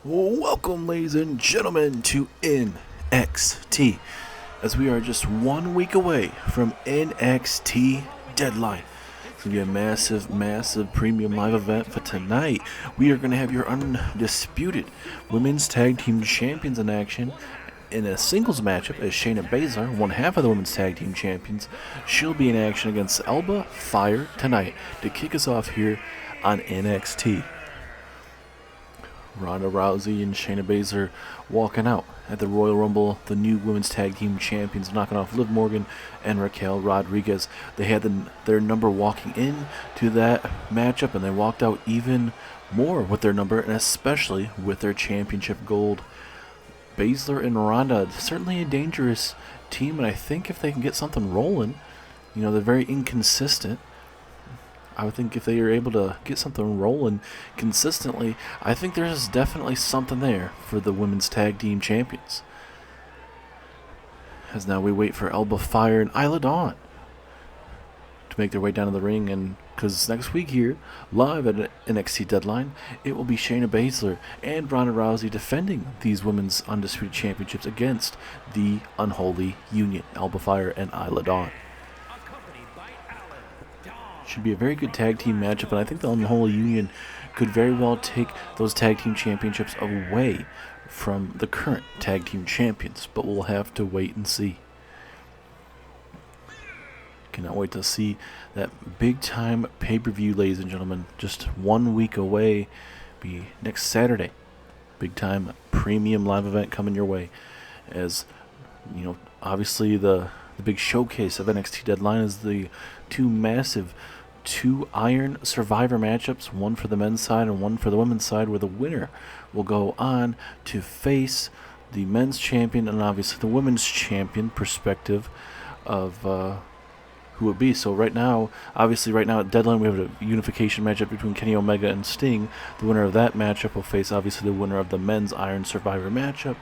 Welcome, ladies and gentlemen, to NXT, as we are just 1 week away from NXT Deadline. It's going to be a massive premium live event for tonight. We are going to have your undisputed Women's Tag Team Champions in action in a singles matchup as Shayna Baszler, one half of the Women's Tag Team Champions. She'll be in action against Alba, Fyre tonight to kick us off here on NXT. Ronda Rousey and Shayna Baszler walking out at the Royal Rumble, the new Women's Tag Team Champions, knocking off Liv Morgan and Raquel Rodriguez. They had their number walking in to that matchup, and they walked out even more with their number, and especially with their championship gold. Baszler and Ronda, certainly a dangerous team, and I think if they can get something rolling, they're very inconsistent. I would think if they are able to get something rolling consistently, I think there's definitely something there for the Women's Tag Team Champions. As now we wait for Alba, Fyre, and Isla Dawn to make their way down to the ring, and because next week here, live at NXT Deadline, it will be Shayna Baszler and Ronda Rousey defending these Women's Undisputed Championships against the Unholy Union, Alba, Fyre, and Isla Dawn. Should be a very good tag team matchup, and I think the Unholy Union could very well take those tag team championships away from the current tag team champions, but we'll have to wait and see. Cannot wait to see that big time pay-per-view, ladies and gentlemen. Just 1 week away, be next Saturday. Big time premium live event coming your way. As obviously the big showcase of NXT Deadline is the two Iron Survivor matchups, one for the men's side and one for the women's side, where the winner will go on to face the men's champion and obviously the women's champion, perspective of who it be. So right now at Deadline, we have a unification matchup between Kenny Omega and Sting. The winner of that matchup will face obviously the winner of the men's Iron Survivor matchup.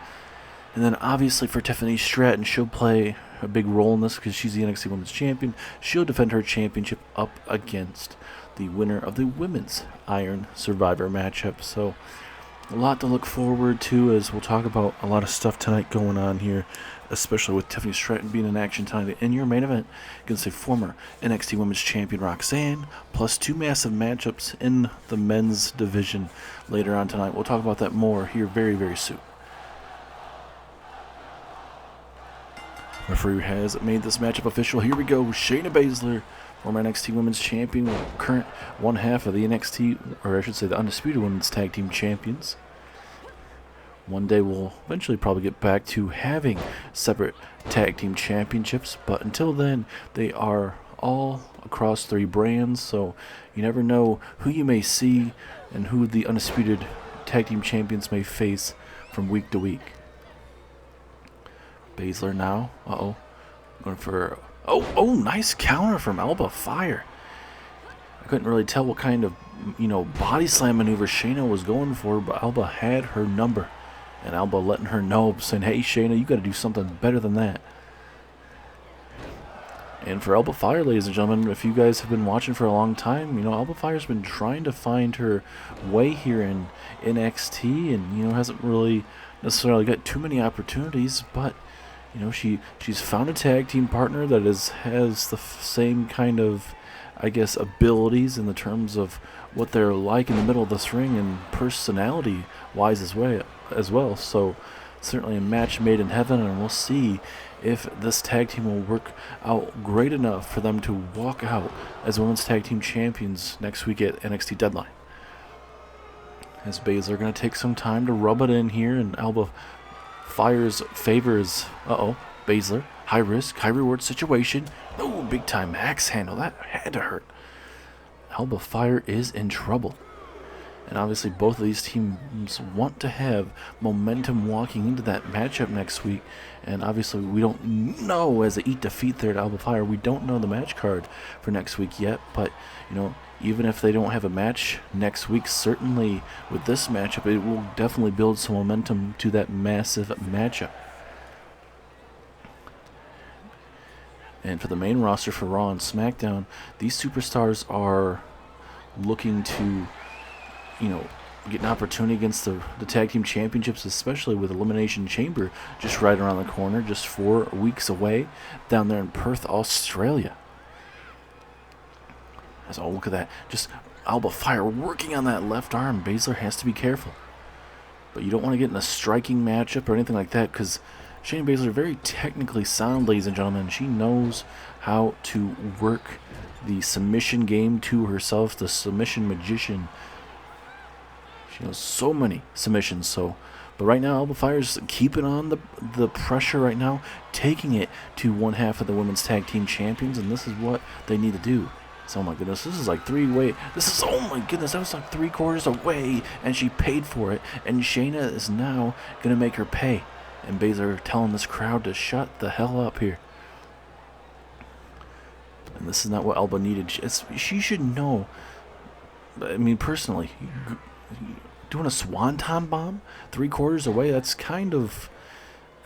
And then obviously for Tiffany, Stratton, she'll play a big role in this because she's the NXT Women's Champion. She'll defend her championship up against the winner of the Women's Iron Survivor matchup. So a lot to look forward to, as we'll talk about a lot of stuff tonight going on here, especially with Tiffany Stratton being in action tonight in your main event against a former NXT Women's Champion Roxanne, plus two massive matchups in the men's division later on tonight. We'll talk about that more here very, very soon. Referee has made this matchup official. Here we go. Shayna Baszler, former NXT Women's Champion, current one half of the the Undisputed Women's Tag Team Champions. One day we'll eventually probably get back to having separate Tag Team Championships, but until then, they are all across 3 brands, so you never know who you may see and who the Undisputed Tag Team Champions may face from week to week. Baszler now. Going for... nice counter from Alba, Fyre. I couldn't really tell what kind of, body slam maneuver Shayna was going for, but Alba had her number. And Alba letting her know, saying, hey, Shayna, you got to do something better than that. And for Alba Fyre, ladies and gentlemen, if you guys have been watching for a long time, Alba Fyre's been trying to find her way here in NXT and, hasn't really necessarily got too many opportunities, but she's found a tag team partner that has the same kind of, abilities in the terms of what they're like in the middle of this ring and personality-wise as well. So certainly a match made in heaven, and we'll see if this tag team will work out great enough for them to walk out as Women's Tag Team Champions next week at NXT Deadline. As Baszler going to take some time to rub it in here, and Alba Fyre's favor is, Baszler, high risk, high reward situation. Oh, big time axe handle. That had to hurt. Alba Fyre is in trouble. And obviously both of these teams want to have momentum walking into that matchup next week. And obviously we don't know, as a defeat there at Alba Fyre, we don't know the match card for next week yet. But, even if they don't have a match next week, certainly with this matchup, it will definitely build some momentum to that massive matchup. And for the main roster for Raw and SmackDown, these superstars are looking to, get an opportunity against the tag team championships, especially with Elimination Chamber just right around the corner, just 4 weeks away, down there in Perth, Australia. So look at that, just Alba Fyre working on that left arm. Baszler has to be careful, but you don't want to get in a striking matchup or anything like that, because Shayna Baszler very technically sound, ladies and gentlemen. She knows how to work the submission game to herself, the submission magician. She knows so many submissions. But right now, Alba Fyre's keeping on the pressure right now, taking it to one half of the women's tag team champions, and this is what they need to do. So, oh my goodness, this is like oh my goodness, that was like 3/4 away, and she paid for it, and Shayna is now going to make her pay. And Baszler telling this crowd to shut the hell up here. And this is not what Alba needed. She should know. I mean, personally, doing a swanton bomb 3/4 away, that's kind of...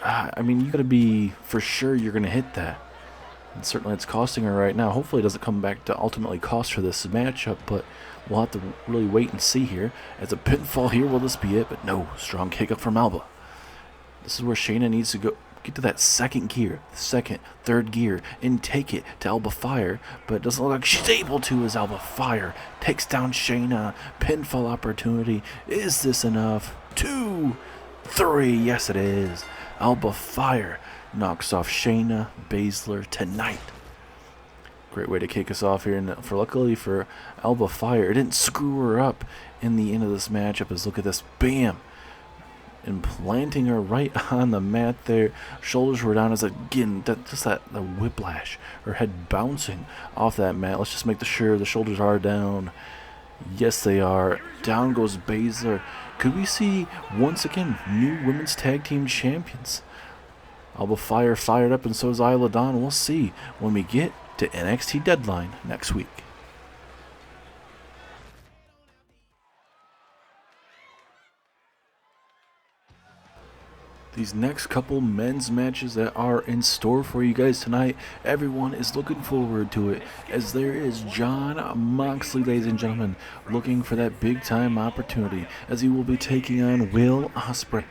I mean, you got to be for sure you're going to hit that. And certainly it's costing her right now. Hopefully it doesn't come back to ultimately cost her this matchup, but we'll have to really wait and see here. As a pinfall here, will this be it? But no, strong kick up from Alba. This is where Shayna needs to go, get to that second gear, third gear, and take it to Alba Fyre, but it doesn't look like she's able to, as Alba Fyre takes down Shayna. Pinfall opportunity. Is this enough? 2, 3, yes it is. Alba Fyre knocks off Shayna Baszler tonight. Great way to kick us off here, and luckily for Alba Fyre, it didn't screw her up in the end of this matchup. As look at this, bam, and planting her right on the mat there. Shoulders were down as again, the whiplash. Her head bouncing off that mat. Let's just make sure the shoulders are down. Yes, they are. Down goes Baszler. Could we see once again new women's tag team champions? Alba Fyre fired up, and so is Isla Dawn. We'll see when we get to NXT Deadline next week. These next couple men's matches that are in store for you guys tonight, everyone is looking forward to it, as there is Jon Moxley, ladies and gentlemen, looking for that big time opportunity, as he will be taking on Will Ospreay.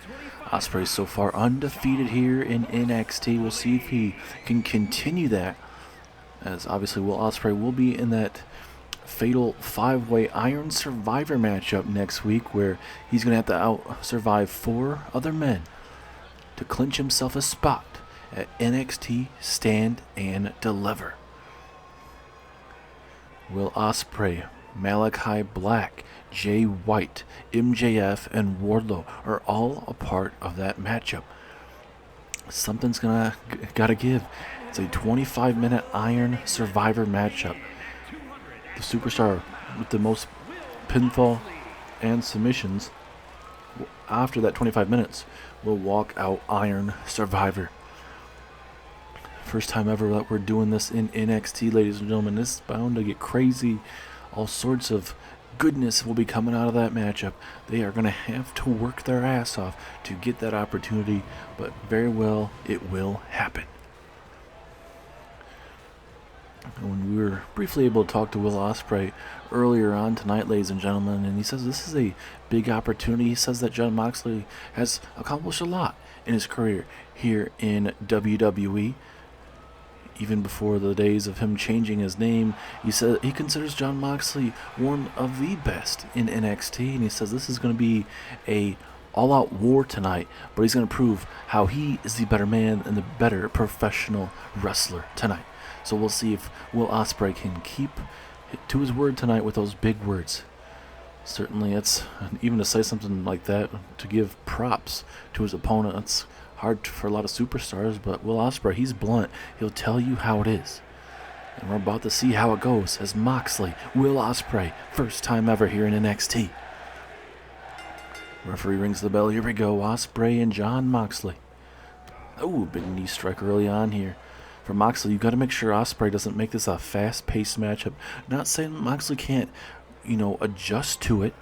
Ospreay is so far undefeated here in NXT. We'll see if he can continue that, as obviously Will Ospreay will be in that fatal 5-way Iron Survivor matchup next week, where he's going to have to out-survive 4 other men to clinch himself a spot at NXT Stand and Deliver. Will Ospreay, Malachi Black, Jay White, MJF, and Wardlow are all a part of that matchup. Something's gotta give. It's a 25-minute Iron Survivor matchup. The superstar with the most pinfall and submissions after that 25 minutes will walk out Iron Survivor. First time ever that we're doing this in NXT, ladies and gentlemen. This is bound to get crazy. All sorts of goodness will be coming out of that matchup. They are going to have to work their ass off to get that opportunity, but very well it will happen. When we were briefly able to talk to Will Ospreay earlier on tonight, ladies and gentlemen, and he says this is a big opportunity. He says that Jon Moxley has accomplished a lot in his career here in WWE. Even before the days of him changing his name, he said he considers Jon Moxley one of the best in NXT, and he says this is going to be a all-out war tonight, but he's going to prove how he is the better man and the better professional wrestler tonight. So we'll see if Will Ospreay can keep to his word tonight with those big words. Certainly, it's even to say something like that, to give props to his opponent, it's hard for a lot of superstars, but Will Ospreay, he's blunt. He'll tell you how it is. And we're about to see how it goes as Moxley, Will Ospreay, first time ever here in NXT. Referee rings the bell. Here we go. Ospreay and Jon Moxley. Oh, big knee strike early on here. For Moxley, you got to make sure Ospreay doesn't make this a fast-paced matchup. Not saying Moxley can't, adjust to it,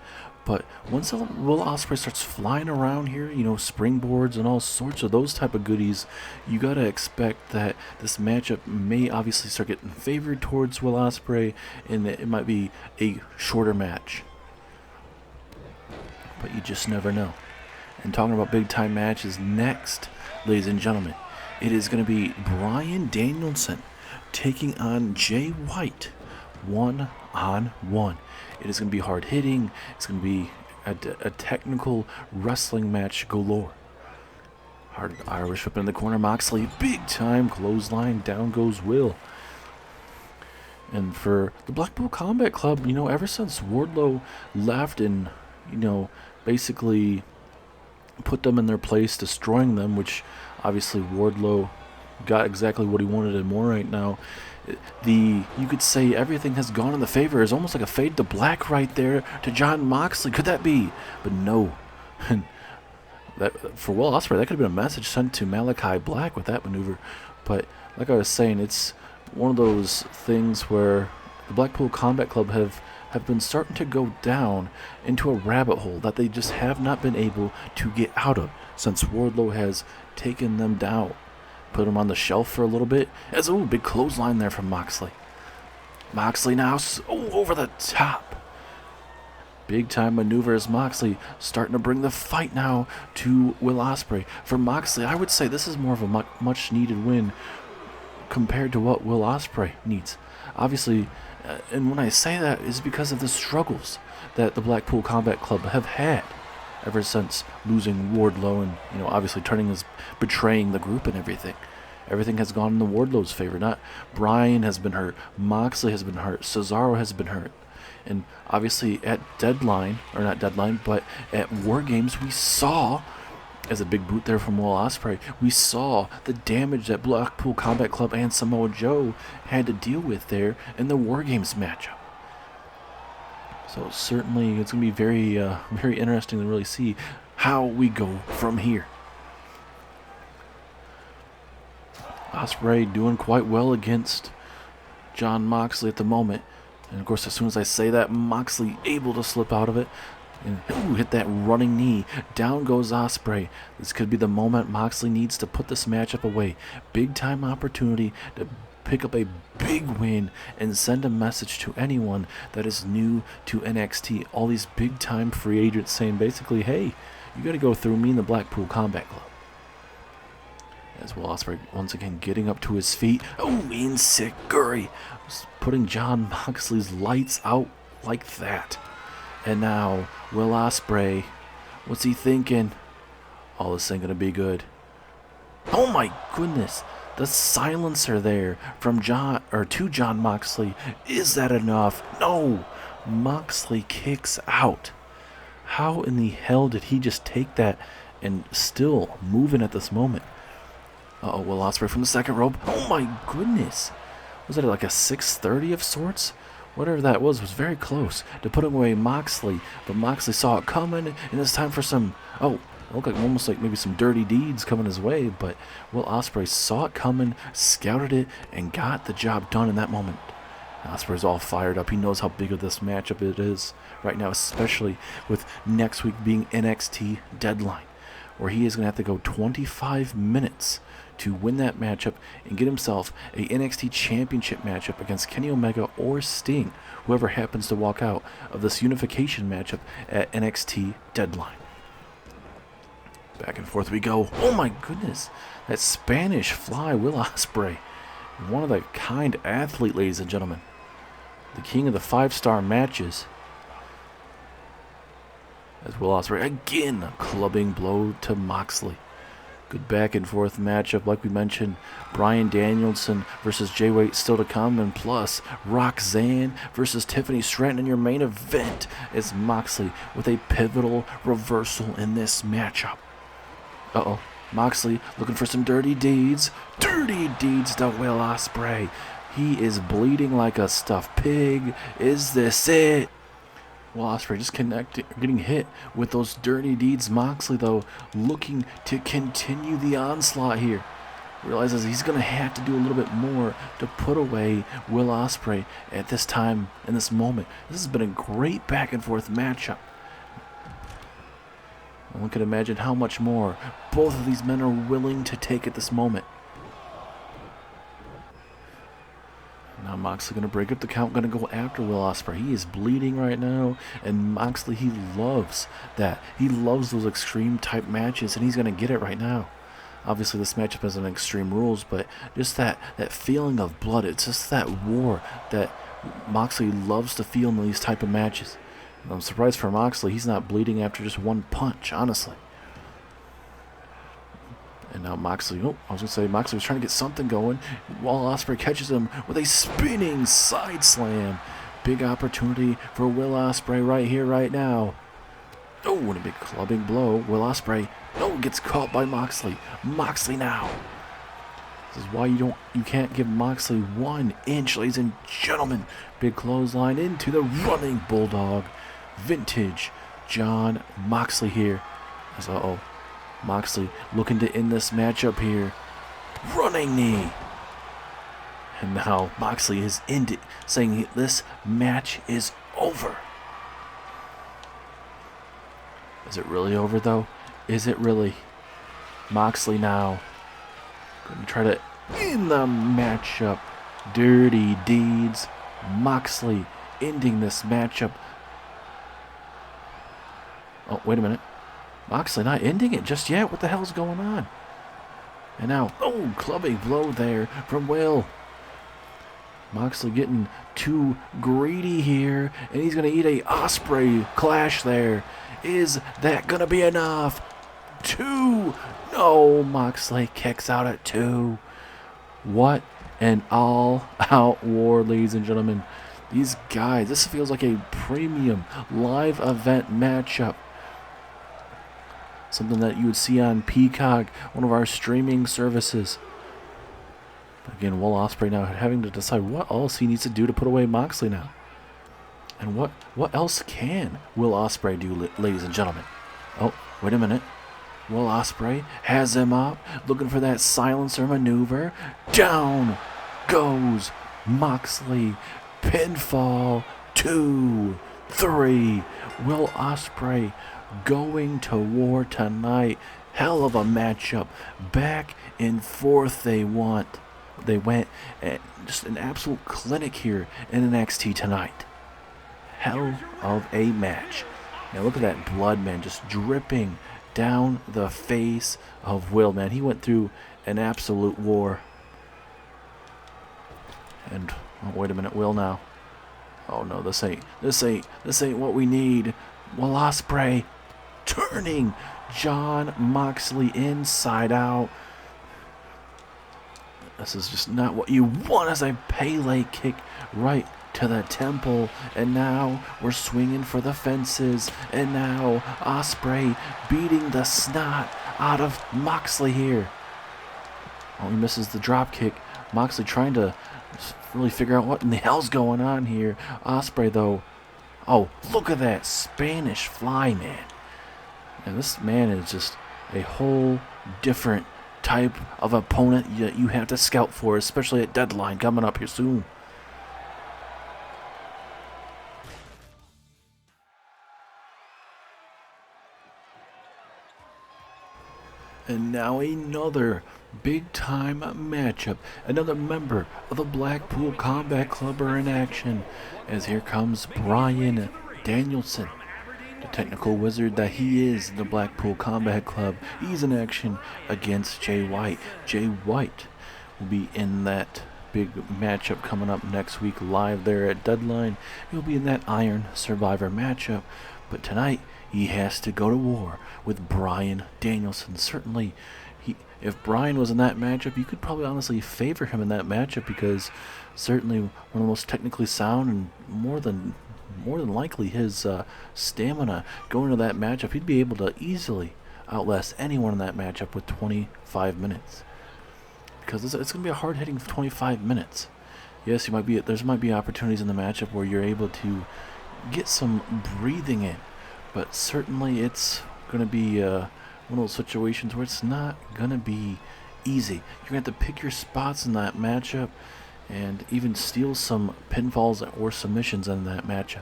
but once Will Ospreay starts flying around here, springboards and all sorts of those type of goodies, you got to expect that this matchup may obviously start getting favored towards Will Ospreay, and it might be a shorter match. but you just never know. And talking about big-time matches next, ladies and gentlemen, it is going to be Bryan Danielson taking on Jay White one-on-one. It is going to be hard-hitting. It's going to be a technical wrestling match galore. Hard Irish whip in the corner. Moxley, big-time clothesline. Down goes Will. And for the Blackpool Combat Club, ever since Wardlow left and, basically put them in their place, destroying them, which obviously Wardlow got exactly what he wanted and more right now. You could say everything has gone in the favor. It's almost like a fade to black right there to Jon Moxley. Could that be? But no. And that, for Will Ospreay, that could have been a message sent to Malachi Black with that maneuver. But like I was saying, it's one of those things where the Blackpool Combat Club have been starting to go down into a rabbit hole that they just have not been able to get out of since Wardlow has taken them down. Put him on the shelf for a little bit. As big clothesline there from Moxley. Moxley now over the top. Big time maneuver as Moxley starting to bring the fight now to Will Ospreay. For Moxley, I would say this is more of a much needed win compared to what Will Ospreay needs. Obviously, and when I say that is because of the struggles that the Blackpool Combat Club have had ever since losing Wardlow and, obviously betraying the group and everything. Everything has gone in the Wardlow's favor. Not Bryan has been hurt, Moxley has been hurt, Cesaro has been hurt. And obviously at Deadline, or not Deadline, but at War Games, we saw, as a big boot there from Will Ospreay, we saw the damage that Blackpool Combat Club and Samoa Joe had to deal with there in the War Games matchup. So certainly it's going to be very, very interesting to really see how we go from here. Ospreay doing quite well against Jon Moxley at the moment. And of course, as soon as I say that, Moxley able to slip out of it. And hit that running knee. Down goes Ospreay. This could be the moment Moxley needs to put this matchup away. Big time opportunity to pick up a big win and send a message to anyone that is new to NXT. All these big time free agents saying basically, hey, you got to go through me in the Blackpool Combat Club. As Will Ospreay once again getting up to his feet. Enziguri, putting Jon Moxley's lights out like that. And now Will Ospreay, what's he thinking? Oh, this ain't gonna be good. Oh my goodness, the silencer there from to Jon Moxley. Is that enough? No, Moxley kicks out. How in the hell did he just take that and still moving at this moment? Will Ospreay from the second rope. Oh my goodness. Was it like a 630 of sorts? Whatever that was very close to put away Moxley. But Moxley saw it coming, and it's time for some, it looked like almost like maybe some dirty deeds coming his way. But Will Ospreay saw it coming, scouted it, and got the job done in that moment. Ospreay's all fired up. He knows how big of this matchup it is right now, especially with next week being NXT Deadline, where he is going to have to go 25 minutes to win that matchup and get himself a NXT Championship matchup against Kenny Omega or Sting, whoever happens to walk out of this unification matchup at NXT Deadline. Back and forth we go. Oh my goodness, that Spanish Fly, Will Ospreay, one of the kind athlete, ladies and gentlemen, the king of the 5-star matches. As Will Ospreay again clubbing blow to Moxley. Good back and forth matchup, like we mentioned. Bryan Danielson versus Jay White still to come, and plus Roxanne versus Tiffany Stratton in your main event is Moxley with a pivotal reversal in this matchup. Moxley looking for some dirty deeds. Dirty deeds to Will Ospreay. He is bleeding like a stuffed pig. Is this it? Will Ospreay just getting hit with those dirty deeds. Moxley, though, looking to continue the onslaught here. Realizes he's going to have to do a little bit more to put away Will Ospreay at this time, in this moment. This has been a great back and forth matchup. One can imagine how much more both of these men are willing to take at this moment. Now Moxley gonna break up the count, gonna go after Will Ospreay. He is bleeding right now, and Moxley, he loves that. He loves those extreme type matches, and he's gonna get it right now. Obviously, this matchup has an Extreme Rules, but just that feeling of blood, it's just that war that Moxley loves to feel in these type of matches. And I'm surprised for Moxley, he's not bleeding after just one punch, honestly. And now Moxley, Moxley was trying to get something going while Ospreay catches him with a spinning side slam. Big opportunity for Will Ospreay right here, right now. Oh, and a big clubbing blow. Will Ospreay, gets caught by Moxley. Moxley now. This is why you can't give Moxley 1 inch, ladies and gentlemen. Big clothesline into the running bulldog. Vintage John Moxley here. Moxley looking to end this matchup here. Running knee. And now Moxley is ended, saying this match is over. Is it really over, though? Is it really? Moxley now going to try to end the matchup. Dirty deeds. Moxley ending this matchup. Oh, wait a minute. Moxley not ending it just yet. What the hell's going on? And now, clubbing blow there from Will. Moxley getting too greedy here, and he's going to eat a Ospreay clash there. Is that going to be enough? 2. No, Moxley kicks out at 2. What an all-out war, ladies and gentlemen. These guys, this feels like a premium live event matchup. Something that you would see on Peacock, one of our streaming services. Again, Will Ospreay now having to decide what else he needs to do to put away Moxley now. And what else can Will Ospreay do, ladies and gentlemen? Oh, wait a minute. Will Ospreay has him up, looking for that silencer maneuver. Down goes Moxley. Pinfall. 2, 3. Will Ospreay going to war tonight. Hell of a matchup. Back and forth they went. Just an absolute clinic here in NXT tonight. Hell of a match. Now look at that blood, man, just dripping down the face of Will, man. He went through an absolute war. And wait a minute, Will now. Oh no, this ain't what we need. Will Ospreay turning John Moxley inside out. This is just not what you want, as a Pele kick right to the temple. And now we're swinging for the fences. And now Ospreay beating the snot out of Moxley here. Oh, he misses the drop kick. Moxley trying to really figure out what in the hell's going on here. Ospreay, though. Oh, look at that Spanish fly, man. And this man is just a whole different type of opponent that you have to scout for, especially at Deadline coming up here soon. And now another big-time matchup. Another member of the Blackpool Combat Club are in action, as here comes Bryan Danielson, the technical wizard that he is in the Blackpool Combat Club. He's in action against Jay White. Jay White will be in that big matchup coming up next week live there at Deadline. He'll be in that Iron Survivor matchup. But tonight, he has to go to war with Bryan Danielson. Certainly, if Bryan was in that matchup, you could probably honestly favor him in that matchup, because certainly one of the most technically sound, and more than likely his stamina going into that matchup, he'd be able to easily outlast anyone in that matchup with 25 minutes. Because it's going to be a hard-hitting 25 minutes. Yes, there might be opportunities in the matchup where you're able to get some breathing in, but certainly it's going to be one of those situations where it's not going to be easy. You're going to have to pick your spots in that matchup and even steal some pinfalls or submissions in that matchup.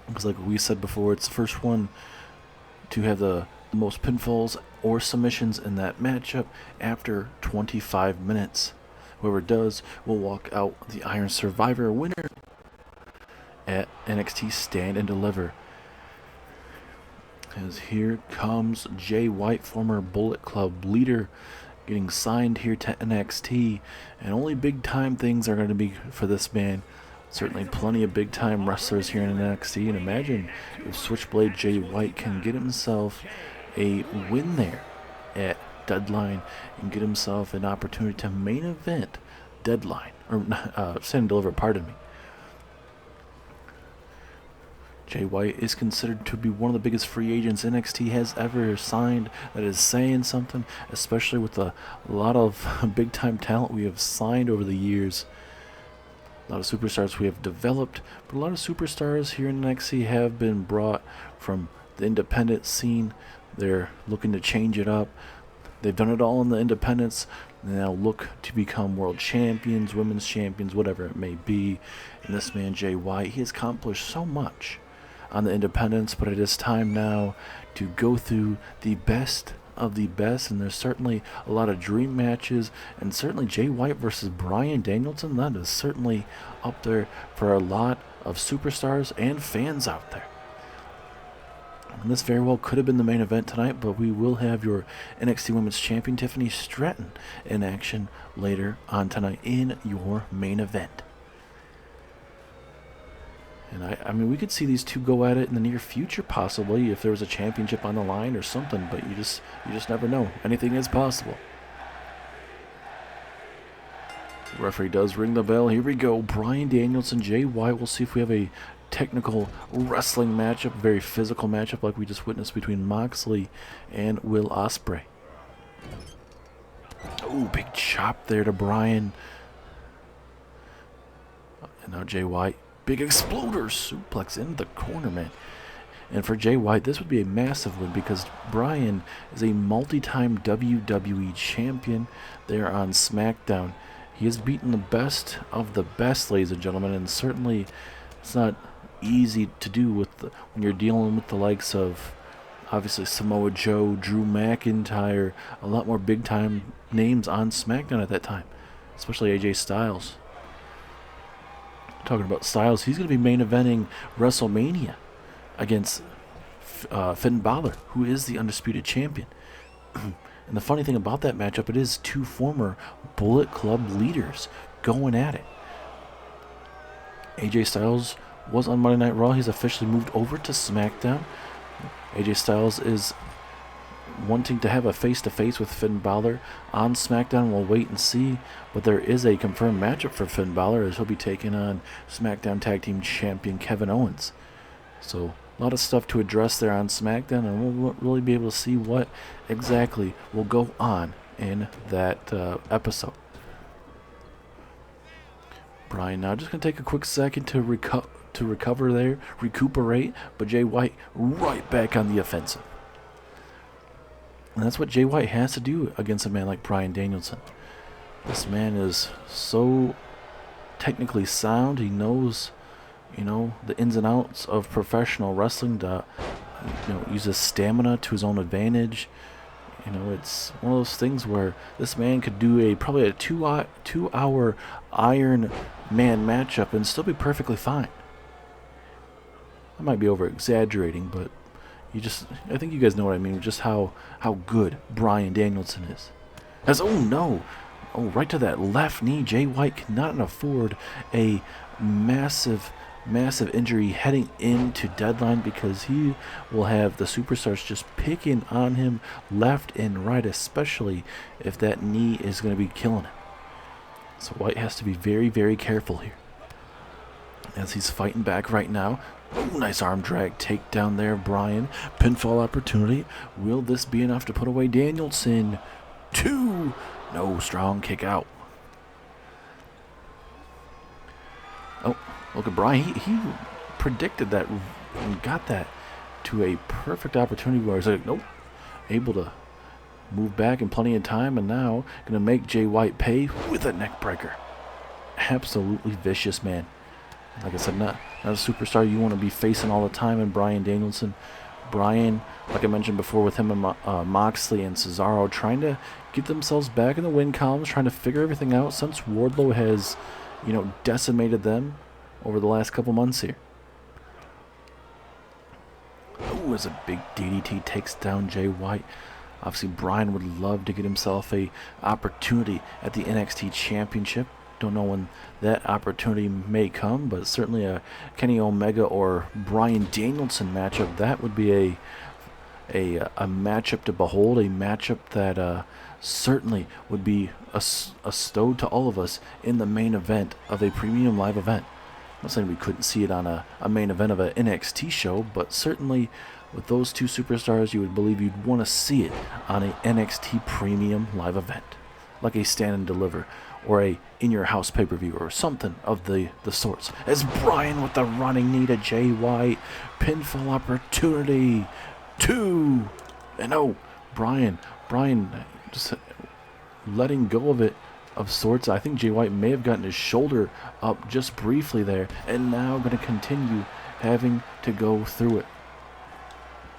Because like we said before, it's the first one to have the most pinfalls or submissions in that matchup after 25 minutes. Whoever does will walk out the Iron Survivor winner at NXT Stand and Deliver. As here comes Jay White, former Bullet Club leader, getting signed here to NXT, and only big time things are going to be for this man. Certainly plenty of big time wrestlers here in NXT, and imagine if Switchblade Jay White can get himself a win there at Deadline and get himself an opportunity to main event Deadline, or Stand and Deliver, pardon me. Jay White is considered to be one of the biggest free agents NXT has ever signed. That is saying something, especially with a lot of big-time talent we have signed over the years. A lot of superstars we have developed, but a lot of superstars here in NXT have been brought from the independent scene. They're looking to change it up. They've done it all in the independents. They now look to become world champions, women's champions, whatever it may be. And this man, Jay White, he has accomplished so much on the independents, but it is time now to go through the best of the best, and there's certainly a lot of dream matches, and certainly Jay White versus Bryan Danielson, that is certainly up there for a lot of superstars and fans out there. And this very well could have been the main event tonight, but we will have your NXT Women's Champion Tiffany Stratton in action later on tonight in your main event. And I mean, we could see these two go at it in the near future, possibly, if there was a championship on the line or something. But you just never know. Anything is possible. The referee does ring the bell. Here we go. Bryan Danielson, Jay White. We'll see if we have a technical wrestling matchup, a very physical matchup like we just witnessed between Moxley and Will Ospreay. Oh, big chop there to Bryan. And now Jay White. Big exploder suplex into the corner, man. And for Jay White, this would be a massive win because Bryan is a multi-time WWE champion there on SmackDown. He has beaten the best of the best, ladies and gentlemen, and certainly it's not easy to do when you're dealing with the likes of, obviously, Samoa Joe, Drew McIntyre, a lot more big-time names on SmackDown at that time, especially AJ Styles. Talking about Styles, he's going to be main eventing WrestleMania against Finn Baszler, who is the undisputed champion. And the funny thing about that matchup, it is two former Bullet Club leaders going at it. AJ Styles was on Monday Night Raw. He's officially moved over to SmackDown. AJ Styles is wanting to have a face-to-face with Finn Baszler on SmackDown. We'll wait and see, but there is a confirmed matchup for Finn Baszler as he'll be taking on SmackDown Tag Team Champion Kevin Owens. So a lot of stuff to address there on SmackDown, and we'll really be able to see what exactly will go on in that episode. Bryan now just going to take a quick second to recover there, recuperate, but Jay White right back on the offensive. And that's what Jay White has to do against a man like Bryan Danielson. This man is so technically sound. He knows, the ins and outs of professional wrestling to, use his stamina to his own advantage. It's one of those things where this man could do probably a two-hour Iron Man matchup and still be perfectly fine. I might be over-exaggerating, but I think you guys know what I mean, just how good Bryan Danielson is. Right to that left knee. Jay White cannot afford a massive injury heading into Deadline because he will have the superstars just picking on him left and right, especially if that knee is going to be killing him. So White has to be very, very careful here as he's fighting back right now. Oh, nice arm drag takedown there, Bryan. Pinfall opportunity. Will this be enough to put away Danielson? 2. No, strong kick out. Oh, look at Bryan. He predicted that and got that to a perfect opportunity where he's like, nope. Able to move back in plenty of time, and now going to make Jay White pay with a neck breaker. Absolutely vicious, man. Like I said, not a superstar you want to be facing all the time in Bryan Danielson, Bryan, like I mentioned before, with him and Moxley and Cesaro, trying to get themselves back in the win columns, trying to figure everything out since Wardlow has, decimated them over the last couple months here. Oh, as a big DDT takes down Jay White. Obviously, Bryan would love to get himself a opportunity at the NXT Championship. Don't know when that opportunity may come, but certainly a Kenny Omega or Bryan Danielson matchup, that would be a matchup to behold, a matchup that certainly would be a stow to all of us in the main event of a premium live event. I'm not saying we couldn't see it on a main event of an NXT show, but certainly with those two superstars, you would believe you'd want to see it on a NXT premium live event, like a Stand and Deliver or a in-your-house pay-per-view or something of the sorts. As Bryan with the running knee to Jay White, pinfall opportunity, 2, and oh, Bryan just letting go of it of sorts. I think Jay White may have gotten his shoulder up just briefly there, and now going to continue having to go through it.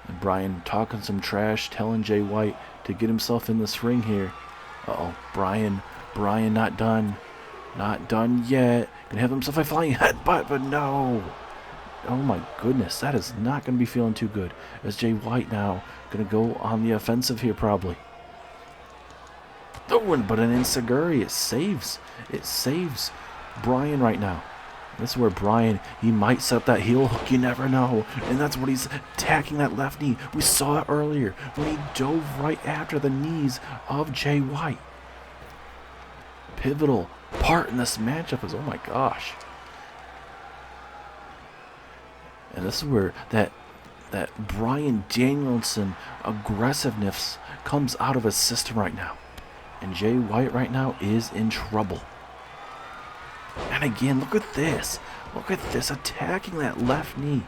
And Bryan talking some trash, telling Jay White to get himself in this ring here. Uh-oh, Bryan not done yet. Gonna have himself a flying headbutt, but no. Oh my goodness, that is not gonna be feeling too good. As Jay White now gonna go on the offensive here probably. Oh, but an enziguri, it saves Bryan right now. This is where Bryan, he might set up that heel hook, you never know. And that's what he's attacking, that left knee. We saw it earlier when he dove right after the knees of Jay White. Pivotal part in this matchup is, oh my gosh. And this is where that Bryan Danielson aggressiveness comes out of his system right now. And Jay White right now is in trouble. And again, look at this. Look at this, attacking that left knee.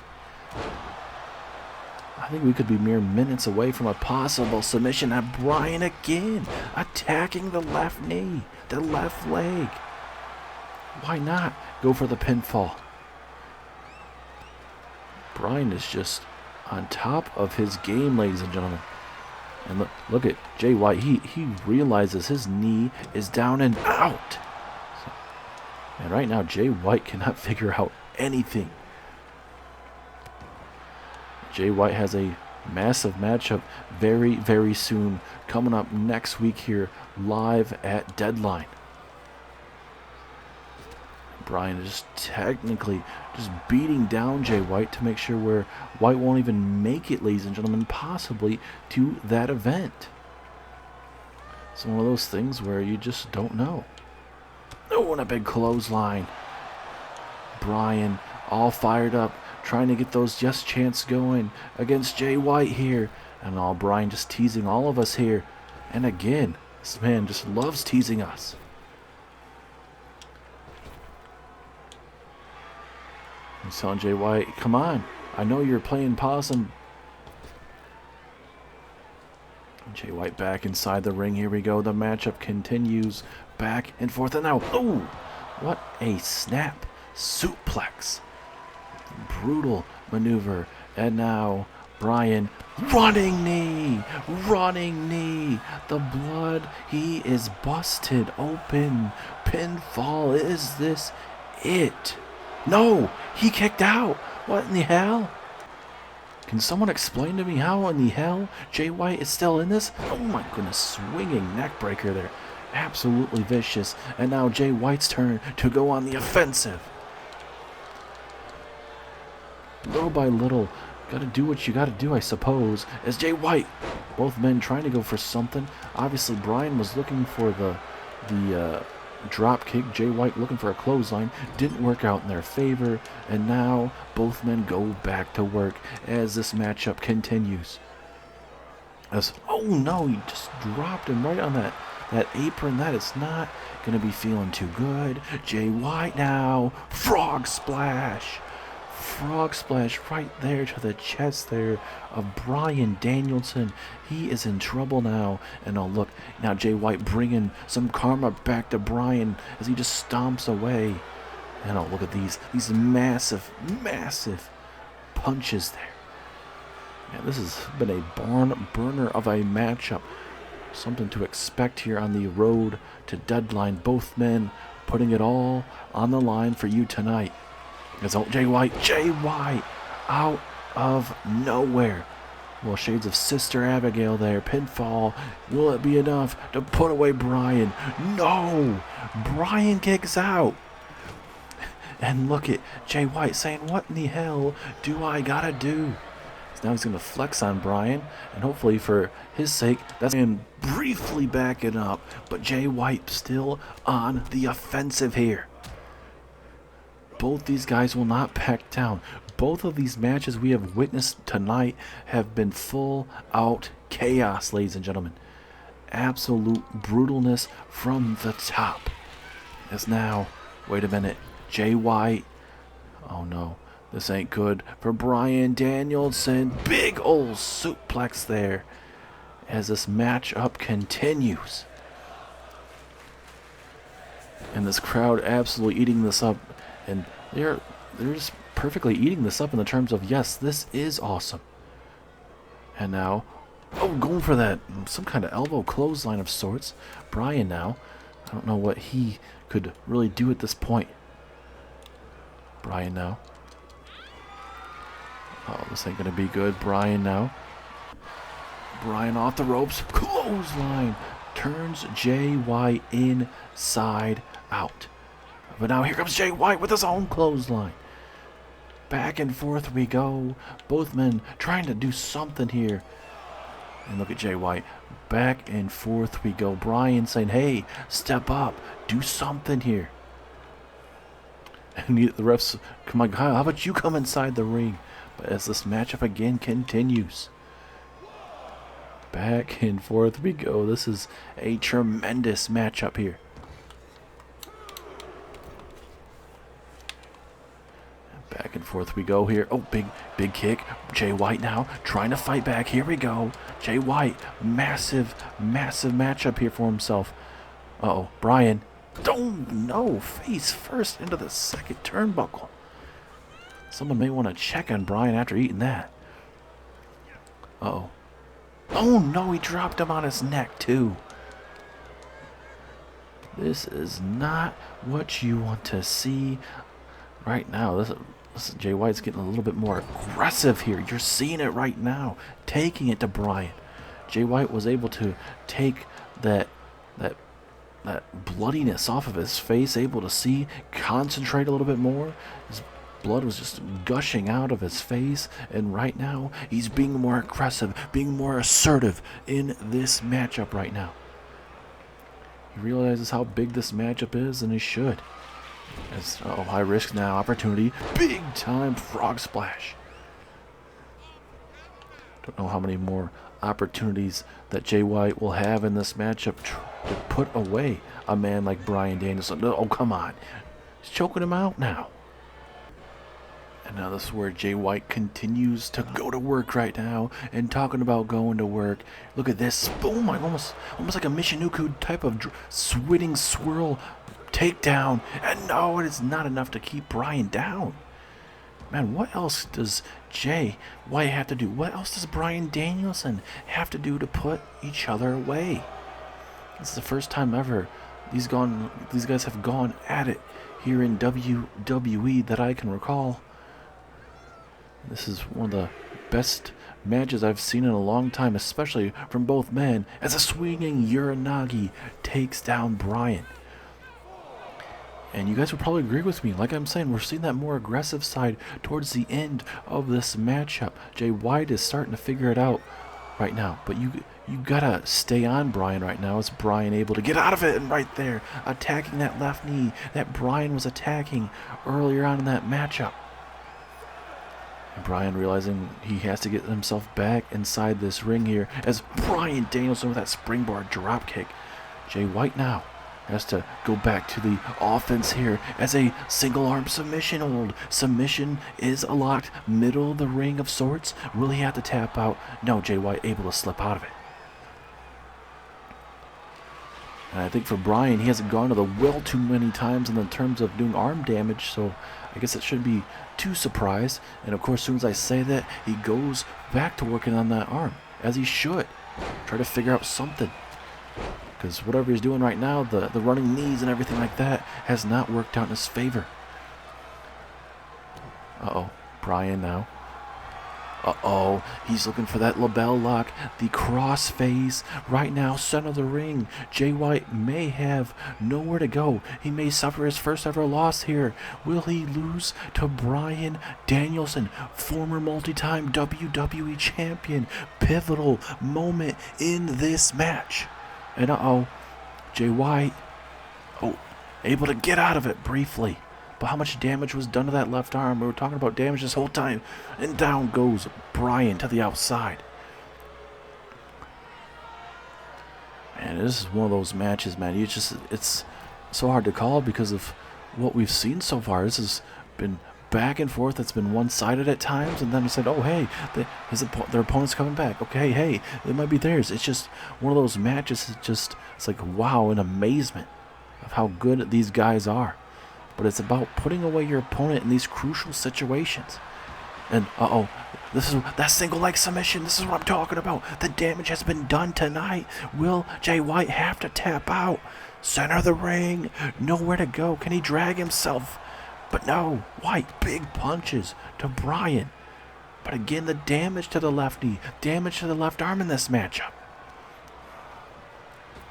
I think we could be mere minutes away from a possible submission. At Bryan again, attacking the left knee, the left leg. Why not go for the pinfall? Bryan is just on top of his game, ladies and gentlemen. And look at Jay White. He realizes his knee is down and out. And right now, Jay White cannot figure out anything. Jay White has a massive matchup very, very soon, coming up next week here, live at Deadline. Bryan is technically just beating down Jay White to make sure where White won't even make it, ladies and gentlemen, possibly to that event. It's one of those things where you just don't know. Oh, and a big clothesline. Bryan all fired up, trying to get those yes chants going against Jay White here. And all Bryan just teasing all of us here. And again, this man just loves teasing us. He's telling Jay White, come on, I know you're playing possum. Jay White back inside the ring. Here we go. The matchup continues back and forth. And now, oh, what a snap suplex. Brutal maneuver. And now, Bryan, running knee. The blood, he is busted open. Pinfall, is this it? No, he kicked out. What in the hell? Can someone explain to me how in the hell Jay White is still in this? Oh my goodness, swinging neck breaker there. Absolutely vicious. And now Jay White's turn to go on the offensive. Little by little, gotta do what you gotta do, I suppose. As Jay White, both men trying to go for something. Obviously, Bryan was looking for the drop kick. Jay White looking for a clothesline. Didn't work out in their favor. And now both men go back to work as this matchup continues. Oh no, he just dropped him right on that apron. That is not going to be feeling too good. Jay White now. Frog splash right there to the chest there of Bryan Danielson. He is in trouble now. And oh look, now Jay White bringing some karma back to Bryan as he just stomps away. And oh look at these massive punches there. Man, this has been a barn burner of a matchup. Something to expect here on the road to Deadline. Both men putting it all on the line for you tonight. It's Jay White out of nowhere. Well, shades of Sister Abigail there. Pinfall. Will it be enough to put away Bryan? No! Bryan kicks out. And look at Jay White saying, what in the hell do I gotta do? So now he's going to flex on Bryan, and hopefully for his sake, that's going to briefly back it up. But Jay White still on the offensive here. Both these guys will not back down. Both of these matches we have witnessed tonight have been full-out chaos, ladies and gentlemen. Absolute brutalness from the top. As now, wait a minute, Jay White. Oh no, this ain't good for Bryan Danielson. Big old suplex there as this matchup continues. And this crowd absolutely eating this up. And they're just perfectly eating this up in the terms of, yes, this is awesome. And now, oh, going for that, some kind of elbow clothesline of sorts. Bryan now, I don't know what he could really do at this point. Bryan now. Oh, this ain't going to be good. Bryan now. Bryan off the ropes. Clothesline. Turns Jay White inside out. But now here comes Jay White with his own clothesline. Back and forth we go. Both men trying to do something here. And look at Jay White. Back and forth we go. Bryan saying, hey, step up. Do something here. And the refs, come on, how about you come inside the ring? But as this matchup again continues. Back and forth we go. This is a tremendous matchup here. Back and forth we go here. Oh, big kick. Jay White now trying to fight back. Here we go. Jay White, massive matchup here for himself. Uh-oh, Bryan. Oh, no. Face first into the second turnbuckle. Someone may want to check on Bryan after eating that. Uh-oh. Oh, no, he dropped him on his neck, too. This is not what you want to see right now. This Jay White's getting a little bit more aggressive here. You're seeing it right now. Taking it to Bryan. Jay White was able to take that bloodiness off of his face, able to see, concentrate a little bit more. His blood was just gushing out of his face, and right now he's being more aggressive, being more assertive in this matchup right now. He realizes how big this matchup is, and he should. As, high risk now, opportunity, big time frog splash. Don't know how many more opportunities that Jay White will have in this matchup to put away a man like Bryan Danielson. Oh, come on. He's choking him out now. And now this is where Jay White continues to go to work right now. And talking about going to work, look at this. Boom, almost like a Michinoku type of switting swirl takedown. And no, it is not enough to keep Bryan down. Man, what else does Jay White have to do? What else does Bryan Danielson have to do to put each other away? This is the first time ever these guys have gone at it here in WWE that I can recall. This is one of the best matches I've seen in a long time, especially from both men, as a swinging Uranagi takes down Bryan. And you guys would probably agree with me. Like I'm saying, we're seeing that more aggressive side towards the end of this matchup. Jay White is starting to figure it out right now. But you gotta stay on Bryan right now. Is Bryan able to get out of it? And right there, attacking that left knee that Bryan was attacking earlier on in that matchup. And Bryan realizing he has to get himself back inside this ring here as Bryan Danielson with that springboard dropkick. Jay White now has to go back to the offense here as a single arm submission hold. Submission is a locked middle of the ring of sorts. Will he have to tap out? No, Jay White able to slip out of it. And I think for Bryan, he hasn't gone to the well too many times in the terms of doing arm damage, so I guess it shouldn't be too surprised. And of course, as soon as I say that, he goes back to working on that arm, as he should. Try to figure out something. Because whatever he's doing right now, the running knees and everything like that, has not worked out in his favor. Uh-oh, Bryan now. Uh-oh, he's looking for that label lock, the crossface. Right now, center of the ring. Jay White may have nowhere to go. He may suffer his first ever loss here. Will he lose to Bryan Danielson, former multi-time WWE champion? Pivotal moment in this match. And uh-oh, Jay White, able to get out of it briefly. But how much damage was done to that left arm? We were talking about damage this whole time. And down goes Bryan to the outside. Man, this is one of those matches, man. It's so hard to call because of what we've seen so far. This has been back and forth. It's been one-sided at times. And then he said, oh, hey, their opponent's coming back. Okay, hey, it might be theirs. It's just one of those matches. It's like, wow, an amazement of how good these guys are. But it's about putting away your opponent in these crucial situations. And, this is that single leg submission. This is what I'm talking about. The damage has been done tonight. Will Jay White have to tap out? Center of the ring. Nowhere to go. Can he drag himself? But no. White, big punches to Bryan. But again, the damage to the left knee. Damage to the left arm in this matchup.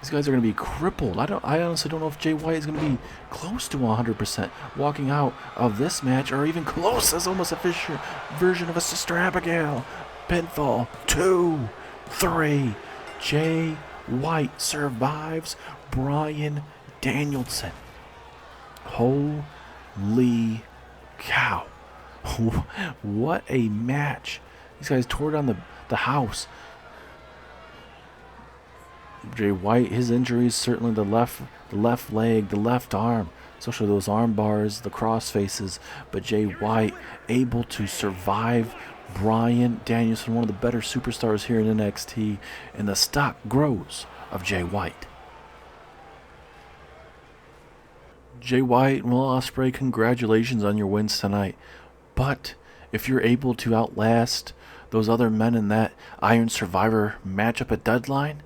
These guys are going to be crippled. I honestly don't know if Jay White is going to be close to 100% walking out of this match, or even close as almost a Fisher version of a Sister Abigail. Pinfall 2, 3. Jay White survives Bryan Danielson. Holy cow. What a match. These guys tore down the house. Jay White, his injuries, certainly the left leg, the left arm, especially those arm bars, the cross faces. But Jay White able to survive Bryan Danielson, one of the better superstars here in NXT, and the stock grows of Jay White. Jay White and Will Ospreay, congratulations on your wins tonight. But if you're able to outlast those other men in that Iron Survivor matchup at Deadline,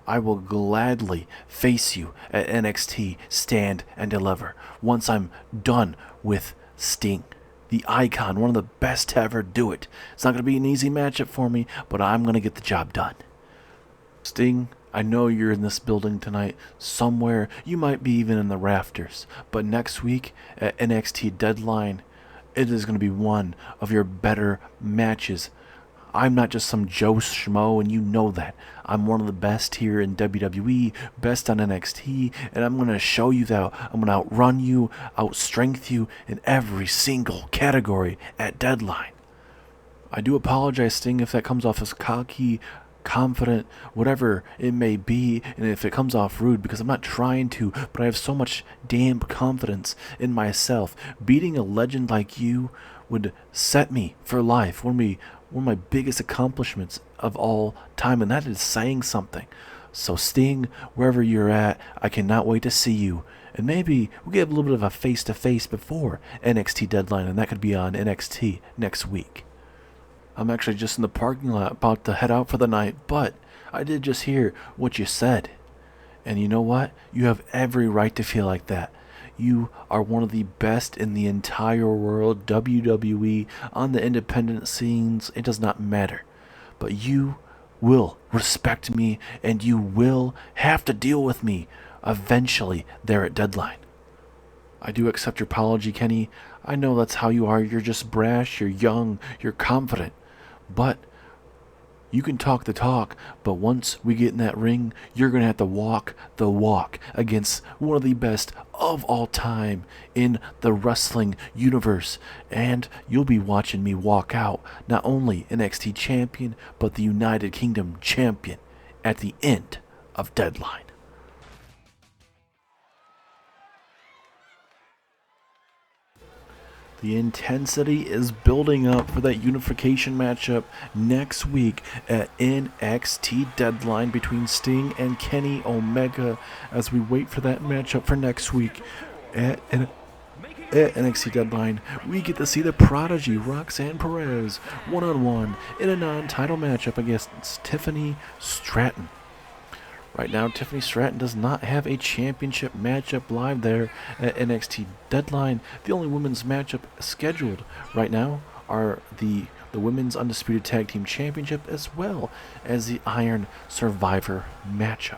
I will gladly face you at NXT Stand and Deliver once I'm done with Sting, the Icon, one of the best to ever do it. It's not going to be an easy matchup for me, but I'm going to get the job done. Sting, I know you're in this building tonight somewhere. You might be even in the rafters. But next week at NXT Deadline, it is going to be one of your better matches. I'm not just some Joe Schmo, and you know that. I'm one of the best here in WWE, best on NXT, and I'm going to show you that I'm going to outrun you, outstrength you in every single category at Deadline. I do apologize, Sting, if that comes off as cocky, confident, whatever it may be, and if it comes off rude, because I'm not trying to, but I have so much damn confidence in myself. Beating a legend like you would set me for life. One of my biggest accomplishments of all time, and that is saying something. So Sting, wherever you're at, I cannot wait to see you. And maybe we'll get a little bit of a face-to-face before NXT Deadline, and that could be on NXT next week. I'm actually just in the parking lot about to head out for the night, but I did just hear what you said. And you know what? You have every right to feel like that. You are one of the best in the entire world, WWE, on the independent scenes. It does not matter. But you will respect me, and you will have to deal with me eventually there at Deadline. I do accept your apology, Kenny. I know that's how you are. You're just brash, you're young, you're confident. But you can talk the talk, but once we get in that ring, you're going to have to walk the walk against one of the best of all time in the wrestling universe. And you'll be watching me walk out not only NXT champion, but the United Kingdom champion at the end of Deadline. The intensity is building up for that unification matchup next week at NXT Deadline between Sting and Kenny Omega as we wait for that matchup for next week at NXT Deadline. We get to see the prodigy Roxanne Perez one-on-one in a non-title matchup against Tiffany Stratton. Right now, Tiffany Stratton does not have a championship matchup live there at NXT Deadline. The only women's matchup scheduled right now are the Women's Undisputed Tag Team Championship as well as the Iron Survivor matchup.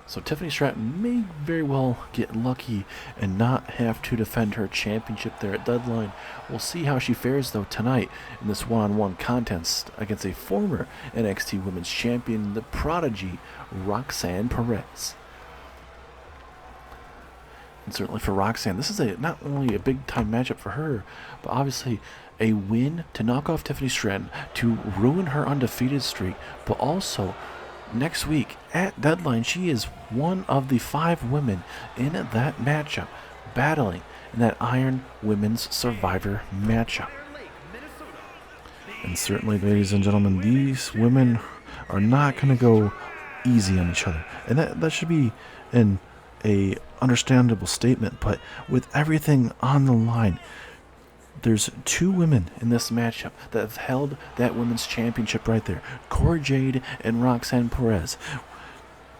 So Tiffany Stratton may very well get lucky and not have to defend her championship there at Deadline. We'll see how she fares though tonight in this one-on-one contest against a former NXT Women's Champion, the prodigy Roxanne Perez. And certainly for Roxanne, this is not only a big-time matchup for her, but obviously a win to knock off Tiffany Stratton, to ruin her undefeated streak, but also next week at Deadline, she is one of the 5 women in that matchup, battling in that Iron Women's Survivor matchup. And certainly, ladies and gentlemen, these women are not going to go easy on each other. And that should be an understandable statement, but with everything on the line, there's 2 women in this matchup that have held that women's championship right there. Cora Jade and Roxanne Perez.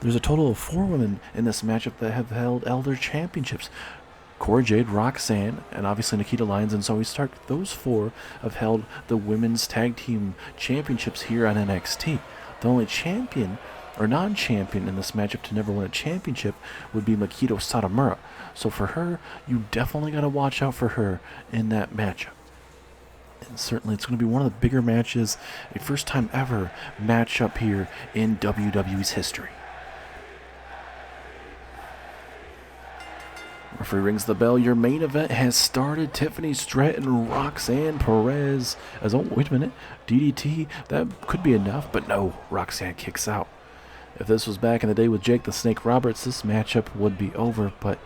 There's a total of 4 women in this matchup that have held elder championships. Cora Jade, Roxanne, and obviously Nikita Lyons and Zoe Stark. Those 4 have held the women's tag team championships here on NXT. The only champion or non-champion in this matchup to never win a championship would be Mikito Satomura. So for her, you definitely got to watch out for her in that matchup. And certainly it's going to be one of the bigger matches, a first time ever matchup here in WWE's history. Referee rings the bell. Your main event has started. Tiffany Stratton and Roxanne Perez. Wait a minute. DDT, that could be enough, but no, Roxanne kicks out. If this was back in the day with Jake the Snake Roberts, this matchup would be over, but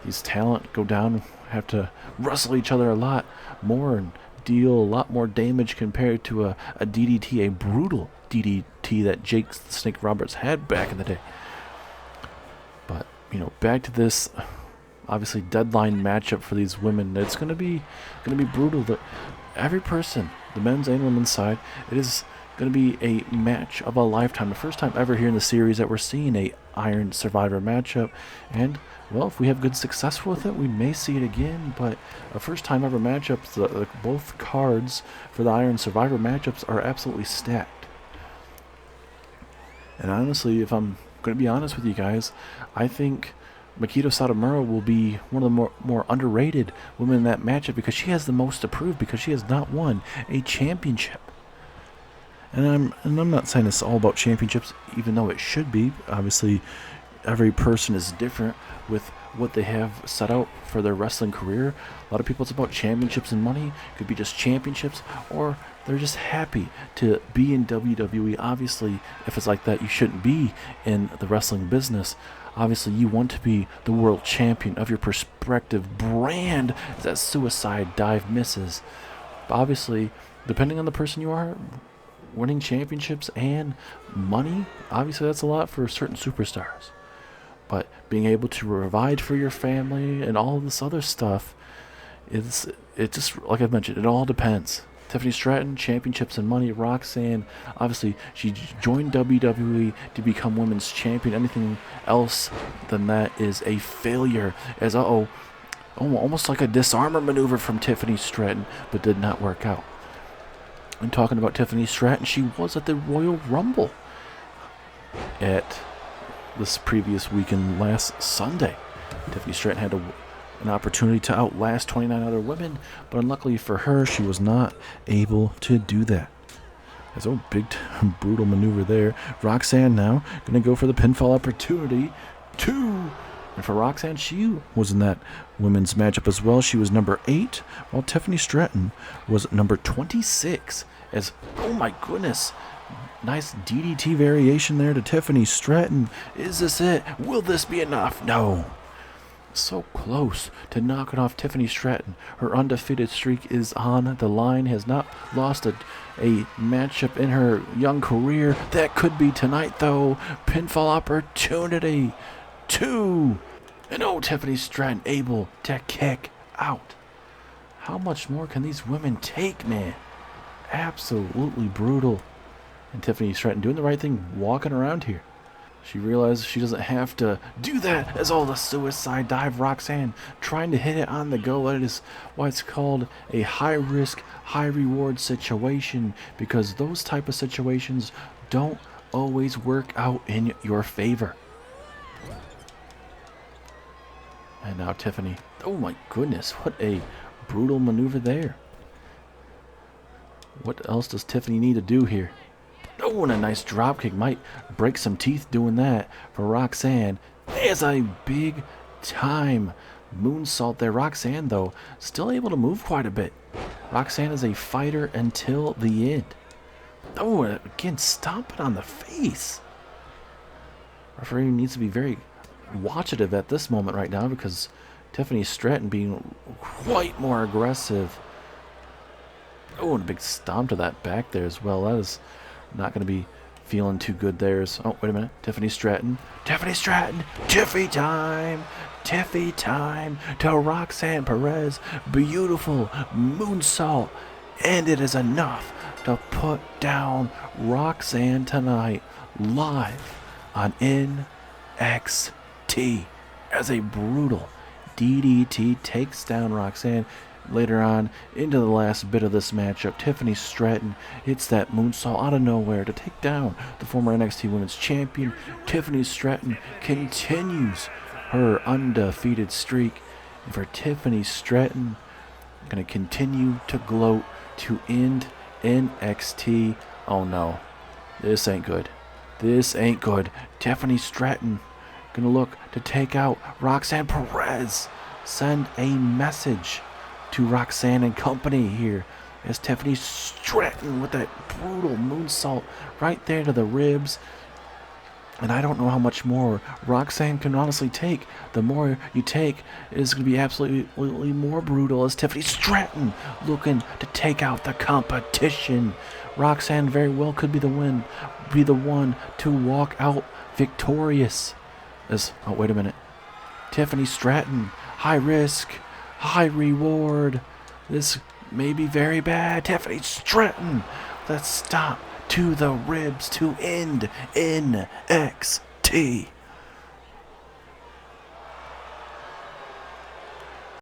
these talent go down, have to wrestle each other a lot more and deal a lot more damage compared to a DDT, a brutal DDT that Jake the Snake Roberts had back in the day. But, back to this obviously Deadline matchup for these women. It's going to be brutal. But every person, the men's and women's side, it is going to be a match of a lifetime. The first time ever here in the series that we're seeing a Iron Survivor matchup. And, well, if we have good success with it, we may see it again. But a first time ever matchup, both cards for the Iron Survivor matchups are absolutely stacked. And honestly, if I'm going to be honest with you guys, I think Mikito Satomura will be one of the more underrated women in that matchup because she has the most to prove, because she has not won a championship. And I'm not saying it's all about championships, even though it should be. Obviously, every person is different with what they have set out for their wrestling career. A lot of people, it's about championships and money. It could be just championships, or they're just happy to be in WWE. Obviously, if it's like that, you shouldn't be in the wrestling business. Obviously, you want to be the world champion of your prospective brand as that suicide dive misses. But obviously, depending on the person you are, winning championships and money, obviously that's a lot for certain superstars. But being able to provide for your family and all this other stuff, it just, like I've mentioned, it all depends. Tiffany Stratton, championships and money. Roxanne, obviously, she joined WWE to become women's champion. Anything else than that is a failure. As almost like a disarmor maneuver from Tiffany Stratton, but did not work out. And talking about Tiffany Stratton, she was at the Royal Rumble at this previous weekend last Sunday. Tiffany Stratton had an opportunity to outlast 29 other women, but unluckily for her, she was not able to do that. There's a big, brutal maneuver there. Roxanne now going to go for the pinfall opportunity. 2. And for Roxanne, she was in that women's matchup as well. She was number 8, while Tiffany Stratton was number 26. As, oh my goodness, nice DDT variation there to Tiffany Stratton. Is this it? Will this be enough? No. So close to knocking off Tiffany Stratton. Her undefeated streak is on the line. Has not lost a matchup in her young career. That could be tonight, though. Pinfall opportunity. 2. And oh, Tiffany Stratton able to kick out. How much more can these women take, man? Absolutely brutal. And Tiffany Stratton doing the right thing, walking around here. She realizes she doesn't have to do that as all the suicide dive. Roxanne trying to hit it on the go. That is why it's called a high-risk, high-reward situation, because those type of situations don't always work out in your favor. And now Tiffany. Oh my goodness, what a brutal maneuver there. What else does Tiffany need to do here? Oh, and a nice dropkick. Might break some teeth doing that for Roxanne. There's a big time moonsault there. Roxanne, though, still able to move quite a bit. Roxanne is a fighter until the end. Oh, and again, stomping on the face. Referee needs to be very watchative at this moment right now, because Tiffany Stratton being quite more aggressive. Oh, and a big stomp to that back there as well. That is not going to be feeling too good there. Oh, wait a minute. Tiffany Stratton. Tiffany Stratton. Tiffy time. Tiffy time to Roxanne Perez. Beautiful moonsault. And it is enough to put down Roxanne tonight live on NXT as a brutal DDT takes down Roxanne. Later on, into the last bit of this matchup, Tiffany Stratton hits that moonsault out of nowhere to take down the former NXT Women's Champion. Tiffany Stratton continues her undefeated streak. And for Tiffany Stratton, going to continue to gloat to end NXT. Oh no, this ain't good. This ain't good. Tiffany Stratton going to look to take out Roxanne Perez. Send a message to Roxanne and company here as Tiffany Stratton with that brutal moonsault right there to the ribs. And I don't know how much more Roxanne can honestly take. The more you take, it is going to be absolutely more brutal as Tiffany Stratton looking to take out the competition. Roxanne very well could be the one to walk out victorious. Oh, wait a minute. Tiffany Stratton, high risk, high reward. This may be very bad. Tiffany Stratton, let's stop to the ribs to end NXT.